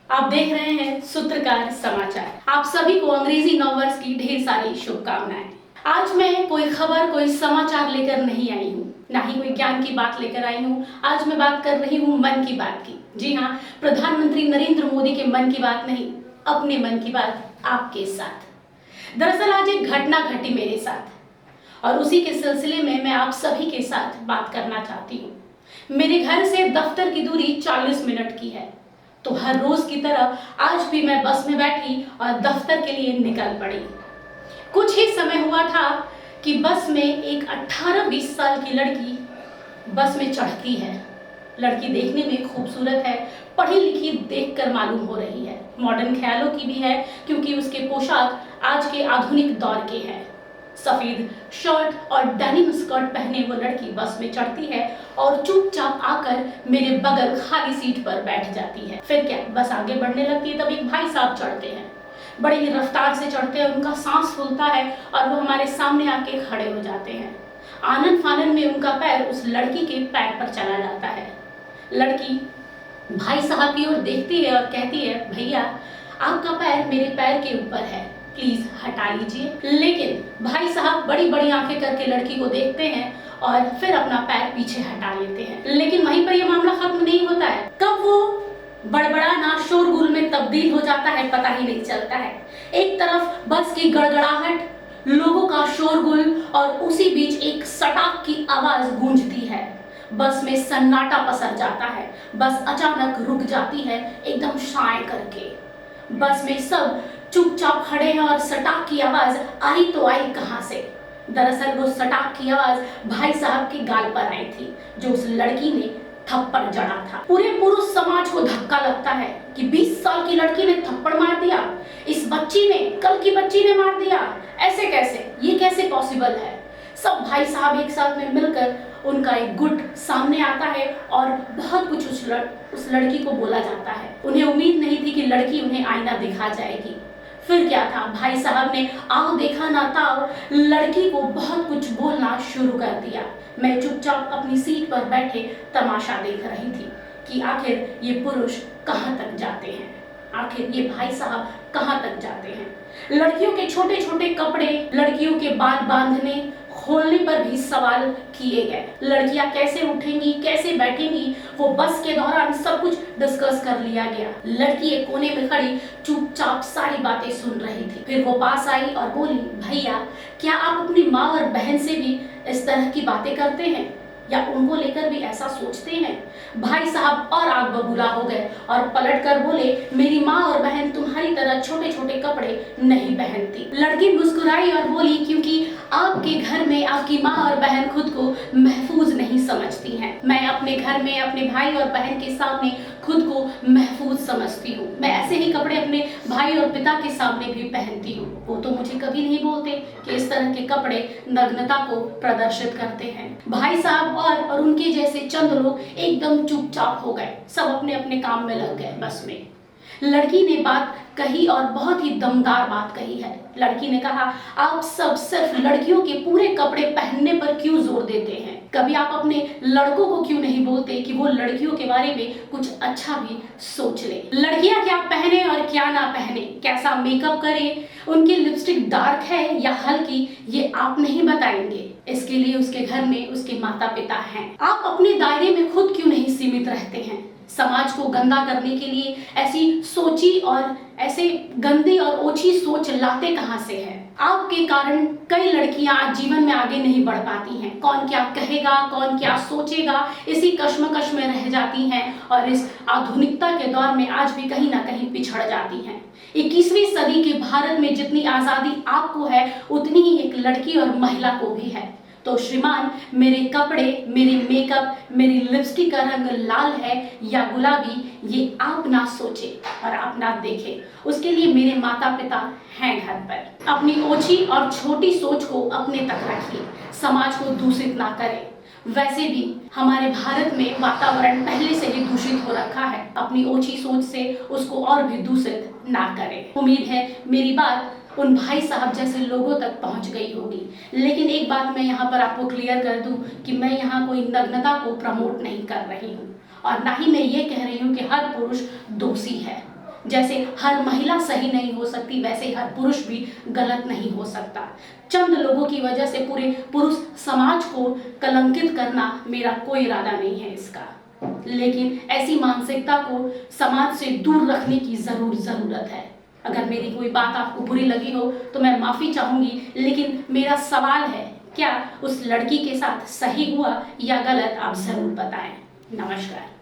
आप देख रहे हैं सूत्रकार समाचार। आप सभी को अंग्रेजी नववर्ष की ढेर सारी शुभकामनाएं। आज मैं कोई खबर, कोई समाचार लेकर नहीं आई हूँ, ना ही कोई ज्ञान की बात लेकर आई हूँ। आज मैं बात कर रही हूँ मन की बात की। जी हाँ, प्रधानमंत्री नरेंद्र मोदी के मन की बात नहीं, अपने मन की बात आपके साथ। दरअसल आज एक घटना घटी मेरे साथ और उसी के सिलसिले में मैं आप सभी के साथ बात करना चाहती हूँ। मेरे घर से दफ्तर की दूरी 40 मिनट की है, तो हर रोज की तरह आज भी मैं बस में बैठी और दफ्तर के लिए निकल पड़ी। कुछ ही समय हुआ था कि बस में एक 18-20 साल की लड़की बस में चढ़ती है। लड़की देखने में खूबसूरत है, पढ़ी लिखी देखकर मालूम हो रही है, मॉडर्न ख्यालों की भी है क्योंकि उसके पोशाक आज के आधुनिक दौर के हैं। सफेद शर्ट और डेनिम स्कर्ट पहने वो लड़की बस में चढ़ती है और चुपचाप आकर मेरे बगल खाली सीट पर बैठ जाती है। फिर क्या, बस आगे बढ़ने लगती है तब एक भाई साहब चढ़ते हैं, बड़ी ही रफ्तार से चढ़ते हैं, उनका सांस फूलता है और वो हमारे सामने आके खड़े हो जाते हैं। आनन फानन में उनका पैर उस लड़की के पैर पर चला जाता है। लड़की भाई साहब की ओर देखती है और कहती है, भैया आपका पैर मेरे पैर के ऊपर है, प्लीज हटा लीजिए। लेकिन भाई साहब बड़ी बड़ी आंखें करके लड़की को देखते हैं और फिर अपना पैर पीछे हटा लेते हैं। लेकिन वहीं पर यह मामला खत्म नहीं होता है। कब वो बड़बड़ाना शोरगुल में तब्दील हो जाता है पता ही नहीं चलता है। एक तरफ बस की गड़गड़ाहट, लोगों का शोरगुल और उसी बीच एक सटाक की आवाज गूंजती है। बस में सन्नाटा पसर जाता है। बस अचानक रुक जाती है एकदम शाय करके। बस में सब चुपचाप खड़े हैं और सटाक की आवाज आई तो आई कहां से। दरअसल वो सटाक की आवाज भाई साहब के गाल पर आई थी, जो उस लड़की ने थप्पड़ जड़ा था। पूरे पुरुष समाज को धक्का लगता है कि 20 साल की लड़की ने थप्पड़ मार दिया, इस बच्ची ने, कल की बच्ची ने मार दिया। ऐसे कैसे, ये कैसे पॉसिबल है। सब भाई साहब एक साथ में मिलकर उनका एक गुट सामने आता है और बहुत कुछ उस लड़की को बोला जाता है। उन्हें उम्मीद नहीं थी कि लड़की उन्हें आईना दिखा जाएगी। फिर क्या था, भाई साहब ने आओ देखा ना ताओ लड़की को बहुत कुछ बोलना शुरू कर दिया। मैं चुपचाप अपनी सीट पर बैठे तमाशा देख रही थी कि आखिर ये पुरुष कहाँ तक जाते हैं, आखिर ये भाई साहब कहाँ तक जाते हैं। लड़कियों के छोटे छोटे कपड़े, लड़कियों के बाल बांधने खोलने पर भी सवाल किए गए। लड़कियां कैसे उठेंगी, कैसे बैठेंगी, वो बस के दौरान सब कुछ डिस्कस कर लिया गया। लड़की एक कोने में खड़ी चुपचाप सारी बातें सुन रही थी। फिर वो पास आई और बोली, भैया क्या आप अपनी माँ और बहन से भी इस तरह की बातें करते हैं या उनको लेकर भी ऐसा सोचते हैं। भाई साहब और आग बबूला हो गए और पलट कर बोले, मेरी माँ और बहन तुम्हारी तरह छोटे छोटे कपड़े नहीं पहनती। लड़की मुस्कुराई और बोली, क्योंकि आपके घर में आपकी माँ और बहन खुद को महफूज नहीं समझती हैं। मैं अपने घर में अपने भाई और बहन के सामने खुद को महफूज समझती हूँ। मैं ऐसे ही कपड़े अपने भाई और पिता के सामने भी पहनती हूँ। वो तो मुझे कभी नहीं बोलते कि इस तरह के कपड़े नग्नता को प्रदर्शित करते हैं। भाई साहब और उनके जैसे चंद लोग एकदम चुपचाप हो गए, सब अपने अपने काम में लग गए। बस में लड़की ने बात कही और बहुत ही दमदार बात कही है। लड़की ने कहा, आप सब सिर्फ लड़कियों के पूरे कपड़े पहनने पर क्यों जोर देते हैं। कभी आप अपने लड़कों को क्यों नहीं बोलते कि वो लड़कियों के बारे में कुछ अच्छा भी सोच ले। लड़कियां क्या पहने और क्या ना पहने, कैसा मेकअप करें, उनकी लिपस्टिक डार्क है या हल्की, ये आप नहीं बताएंगे। इसके लिए उसके घर में उसके माता पिता हैं। आप अपने दायरे में खुद क्यों नहीं सीमित रहते हैं। समाज को गंदा करने के लिए ऐसी सोची और ऐसे गंदी और ओछी सोच लाते कहां से है। आपके कारण कई लड़कियां आज जीवन में आगे नहीं बढ़ पाती हैं। कौन क्या कहेगा, कौन क्या सोचेगा, इसी कश्मकश में रह जाती हैं और इस आधुनिकता के दौर में आज भी कहीं ना कहीं पिछड़ जाती हैं। 21वीं सदी के भारत में जितनी आजादी आपको है उतनी ही एक लड़की और महिला को भी है। तो श्रीमान, मेरे कपड़े, मेरे मेकअप, मेरी लिपस्टिक का रंग लाल है या गुलाबी, ये आप ना सोचे और आप ना देखें। उसके लिए मेरे माता पिता हैं घर पर। अपनी ओछी और छोटी सोच को अपने तक रखिए, समाज को दूषित ना करें। वैसे भी हमारे भारत में वातावरण पहले से ही दूषित हो रखा है, अपनी ओछी सोच से उसको और भी दूषित ना करें। उम्मीद है मेरी बात उन भाई साहब जैसे लोगों तक पहुंच गई होगी। लेकिन एक बात मैं यहाँ पर आपको क्लियर कर दूं कि मैं यहाँ कोई नग्नता को प्रमोट नहीं कर रही हूँ और ना ही मैं ये कह रही हूँ कि हर पुरुष दोषी है। जैसे हर महिला सही नहीं हो सकती, वैसे हर पुरुष भी गलत नहीं हो सकता। चंद लोगों की वजह से पूरे पुरुष समाज को कलंकित करना मेरा कोई इरादा नहीं है इसका, लेकिन ऐसी मानसिकता को समाज से दूर रखने की जरूरत है। अगर मेरी कोई बात आपको बुरी लगी हो तो मैं माफी चाहूंगी, लेकिन मेरा सवाल है, क्या उस लड़की के साथ सही हुआ या गलत, आप जरूर बताएं। नमस्कार।